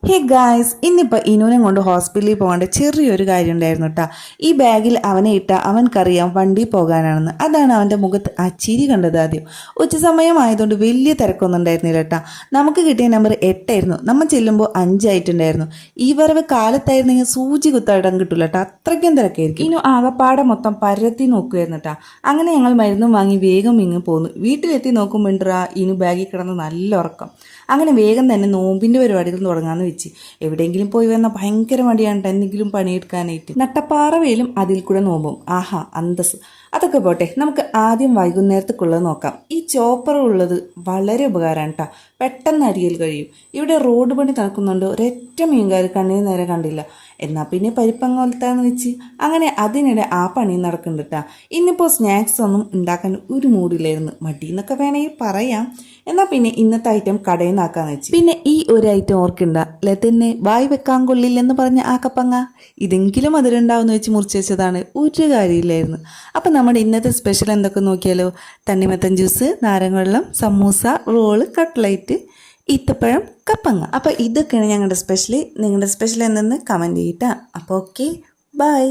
Hey guys, ഇന്നിപ്പോൾ ഇനുവിനെ കൊണ്ട് ഹോസ്പിറ്റലിൽ പോകേണ്ട ചെറിയൊരു കാര്യം ഉണ്ടായിരുന്നു കേട്ടോ. ഈ ബാഗിൽ അവനെ ഇട്ട അവൻക്കറിയാം വണ്ടി പോകാനാണെന്ന്. അതാണ് അവൻ്റെ മുഖത്ത് ആ ചിരി കണ്ടത് ആദ്യം. ഉച്ച സമയമായതുകൊണ്ട് വലിയ തിരക്കൊന്നും ഉണ്ടായിരുന്നില്ല കേട്ടോ. നമുക്ക് കിട്ടിയ നമ്പർ 8 ആയിരുന്നു. നമ്മൾ ചെല്ലുമ്പോൾ 5 ആയിട്ടുണ്ടായിരുന്നു. ഈ വരവ് കാലത്തായിരുന്നെങ്കിൽ സൂചി കുത്തായിടം കിട്ടില്ല കേട്ടോ, അത്രയ്ക്കും തിരക്കായിരിക്കും. ഇനു ആകപ്പാടെ മൊത്തം പരത്തി നോക്കുമായിരുന്നു കേട്ടോ. അങ്ങനെ ഞങ്ങൾ മരുന്നും വാങ്ങി വേഗം ഇങ്ങ് പോന്നു. വീട്ടിലെത്തി നോക്കുമ്പോണ്ടാ ഇനു ബാഗിൽ കിടന്ന് നല്ല ഉറക്കം. അങ്ങനെ വേഗം തന്നെ നോമ്പിൻ്റെ പരിപാടികൾ തുടങ്ങാമെന്ന് വെച്ച്. എവിടെയെങ്കിലും പോയി വന്നാൽ ഭയങ്കര മടിയാണ് എന്തെങ്കിലും പണിയെടുക്കാനായിട്ട്. നട്ടപ്പാറ വെയിലും അതിൽ കൂടെ നോമ്പും. ആഹാ അന്തസ്. അതൊക്കെ പോട്ടെ, നമുക്ക് ആദ്യം വൈകുന്നേരത്തേക്കുള്ളത് നോക്കാം. ഈ ചോപ്പർ ഉള്ളത് വളരെ ഉപകാരമാണ് കേട്ടോ. പെട്ടെന്ന് അരിയൽ കഴിയും. ഇവിടെ റോഡ് പണി നടക്കുന്നുണ്ട്. ഒരൊറ്റ മീൻകാർ കണ്ണിന് നേരെ കണ്ടില്ല. എന്നാൽ പിന്നെ പരിപ്പങ്ങോലത്താന്ന് വെച്ച് അങ്ങനെ അതിനിടെ ആ പണി നടക്കുന്നുണ്ട് കേട്ടോ. ഇന്നിപ്പോൾ സ്നാക്സ് ഒന്നും ഉണ്ടാക്കാൻ ഒരു മൂഡില്ലായിരുന്നു. മടി എന്നൊക്കെ വേണമെങ്കിൽ പറയാം. എന്നാൽ പിന്നെ ഇന്നത്തെ ഐറ്റം കടയിൽ നിന്നാക്കാന്ന് വെച്ച്. പിന്നെ ഈ ഒരു ഐറ്റം ഓർക്കണ്ട, ലതന്നെ വായി വെക്കാൻ കൊള്ളില്ലെന്ന് പറഞ്ഞ ആ കപ്പങ്ങ ഇതെങ്കിലും അതിലുണ്ടാവുമെന്ന് വെച്ച് മുറിച്ച് വെച്ചതാണ്. ഒരു കാര്യമില്ലായിരുന്നു. അപ്പം നമ്മുടെ ഇന്നത്തെ സ്പെഷ്യൽ എന്തൊക്കെ നോക്കിയാലോ. തണ്ണിമത്തൻ ജ്യൂസ്, നാരങ്ങ വെള്ളം, സമൂസ, റോള്, കട്ട്ലൈറ്റ്, ഈത്തപ്പഴം, കപ്പങ്ങ. അപ്പോൾ ഇതൊക്കെയാണ് ഞങ്ങളുടെ സ്പെഷ്യൽ. നിങ്ങളുടെ സ്പെഷ്യൽ എന്തെന്ന് കമൻറ്റ് ചെയ്യട്ടാ. അപ്പോൾ ഓക്കെ, ബൈ.